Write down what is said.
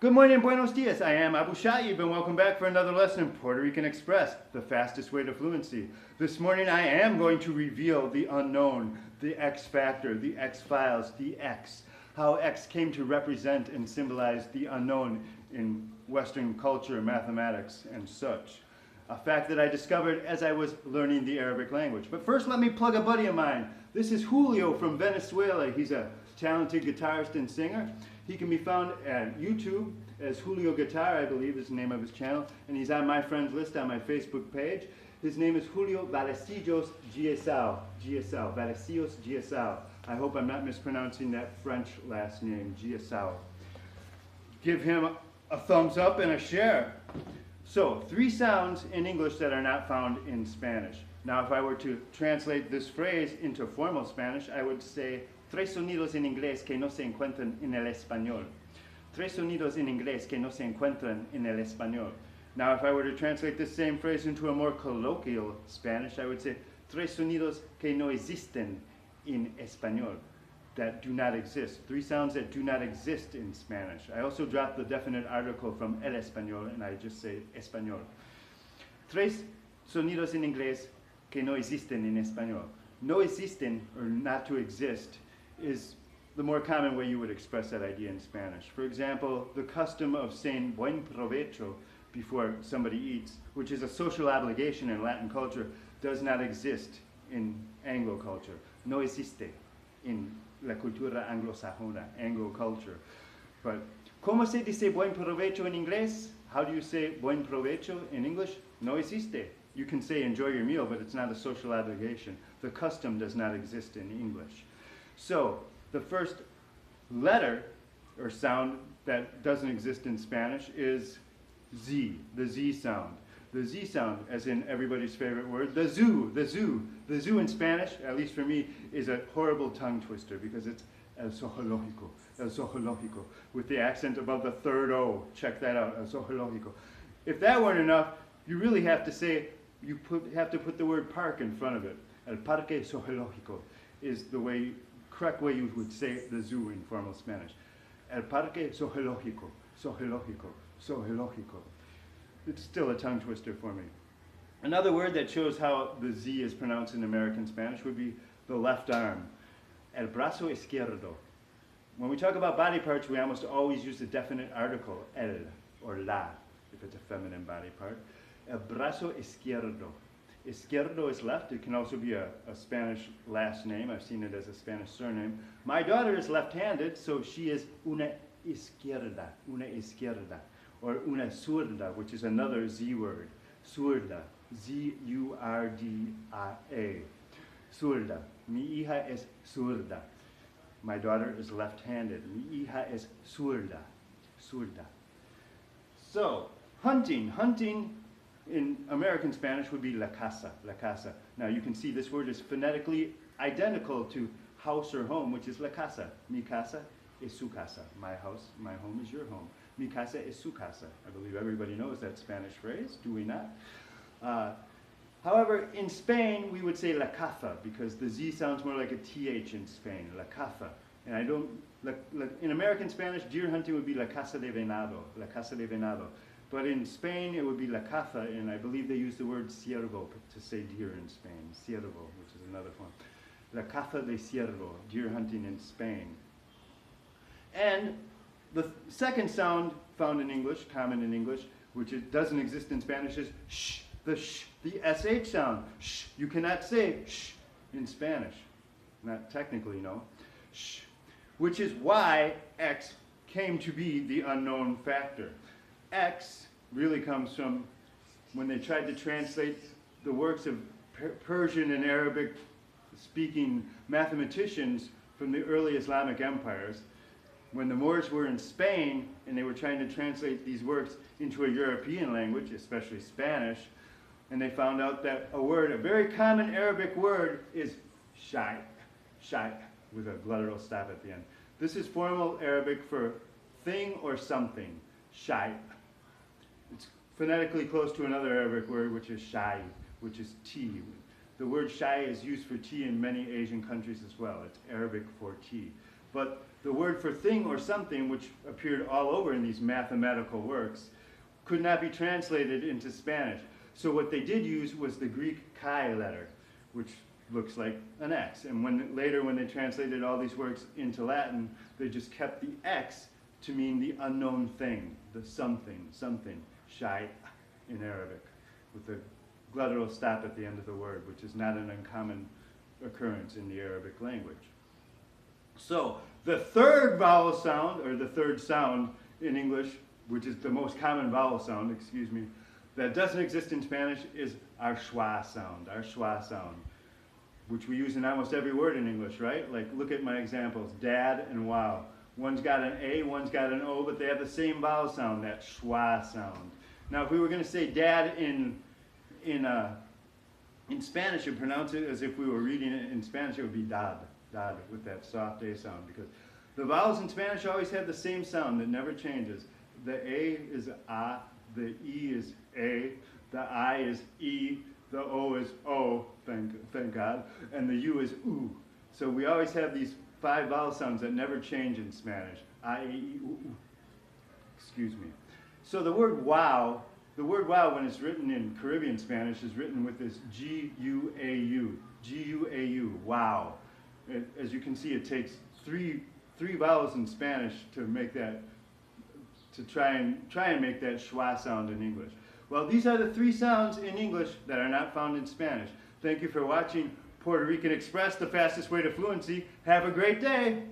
Good morning and buenos dias. I am Abu Sha'b and welcome back for another lesson in Puerto Rican Express, the fastest way to fluency. This morning I am going to reveal the unknown, the X factor, the X files, the X, how X came to represent and symbolize the unknown in Western culture, mathematics, and such. A fact that I discovered as I was learning the Arabic language. But first let me plug a buddy of mine. This is Julio from Venezuela. He's a talented guitarist and singer. He can be found at YouTube as Julio Guitar, I believe is the name of his channel, and he's on my friends list on my Facebook page. His name is Julio Vallecillos Giesau. Vallecillos Giesau. I hope I'm not mispronouncing that French last name, Giesau. Give him a thumbs up and a share. So, 3 sounds in English that are not found in Spanish. Now, if I were to translate this phrase into formal Spanish, I would say, tres sonidos en inglés que no se encuentran en el español. Tres sonidos en inglés que no se encuentran en el español. Now, if I were to translate this same phrase into a more colloquial Spanish, I would say, tres sonidos que no existen en español, that do not exist. 3 sounds that do not exist in Spanish. I also dropped the definite article from el español, and I just say español. Tres sonidos en inglés que no existen en español. No existen, or not to exist, is the more common way you would express that idea in Spanish. For example, the custom of saying buen provecho before somebody eats, which is a social obligation in Latin culture, does not exist in Anglo culture. No existe in la cultura anglosajona, Anglo culture. But, ¿cómo se dice buen provecho en inglés? How do you say buen provecho in English? No existe. You can say enjoy your meal, but it's not a social obligation. The custom does not exist in English. So, the first letter or sound that doesn't exist in Spanish is Z, the Z sound. The Z sound, as in everybody's favorite word, the zoo, the zoo. The zoo in Spanish, at least for me, is a horrible tongue twister because it's el zoológico, with the accent above the third O. Check that out, el zoológico. If that weren't enough, you really have to say, have to put the word park in front of it. El parque zoológico is the correct way you would say the zoo in formal Spanish. El parque zoológico, zoológico, zoológico. It's still a tongue twister for me. Another word that shows how the Z is pronounced in American Spanish would be the left arm. El brazo izquierdo. When we talk about body parts, we almost always use the definite article, el or la, if it's a feminine body part. El brazo izquierdo. Izquierdo is left. It can also be a Spanish last name. I've seen it as a Spanish surname. My daughter is left-handed, so she is una izquierda, or una zurda, which is another Z word. Zurda, Z-U-R-D-A. Zurda. Mi hija es zurda. My daughter is left-handed. Mi hija es zurda. Zurda. So, hunting in American Spanish would be la casa, la casa. Now you can see this word is phonetically identical to house or home, which is la casa. Mi casa es su casa. My house, my home is your home. Mi casa es su casa. I believe everybody knows that Spanish phrase, do we not? However, in Spain, we would say la caza, because the Z sounds more like a TH in Spain, la caza. And in American Spanish, deer hunting would be la casa de venado, la casa de venado. But in Spain, it would be la caza, and I believe they use the word ciervo to say deer in Spain, ciervo, which is another form. La caza de ciervo, deer hunting in Spain. And the second sound found in English, common in English, which doesn't exist in Spanish, is sh, the SH sound. Sh. You cannot say sh in Spanish. Not technically, no. Sh. Which is why X came to be the unknown factor. X really comes from when they tried to translate the works of Persian and Arabic speaking mathematicians from the early Islamic empires. When the Moors were in Spain and they were trying to translate these works into a European language, especially Spanish, and they found out that a very common Arabic word is Sha'b, with a guttural stop at the end. This is formal Arabic for thing or something, Sha'b. It's phonetically close to another Arabic word, which is shai, which is tea. The word shai is used for tea in many Asian countries as well. It's Arabic for tea. But The word for thing or something, which appeared all over in these mathematical works, could not be translated into Spanish. So what they did use was the Greek chi letter, which looks like an X. And later when they translated all these works into Latin, they just kept the X to mean the unknown thing, the something, Sha'b in Arabic, with the glottal stop at the end of the word, which is not an uncommon occurrence in the Arabic language. So the third vowel sound, or the third sound in English, which is the most common vowel sound, that doesn't exist in Spanish is our schwa sound, which we use in almost every word in English, right? Like, look at my examples, dad and wow. One's got an A, one's got an O, but they have the same vowel sound, that schwa sound. Now, if we were going to say dad in Spanish and pronounce it as if we were reading it in Spanish, it would be dad, with that soft A sound, because the vowels in Spanish always have the same sound that never changes. The A is A, the E is A, the I is E, the O is O, thank God, and the U is U. So we always have these 5 vowel sounds that never change in Spanish. I, E, E, U, U. So the word wow, when it's written in Caribbean Spanish, is written with this G-U-A-U, G-U-A-U, wow. As you can see, it takes three vowels in Spanish to make that, to try and make that schwa sound in English. Well, these are the 3 sounds in English that are not found in Spanish. Thank you for watching Puerto Rican Express, the fastest way to fluency. Have a great day.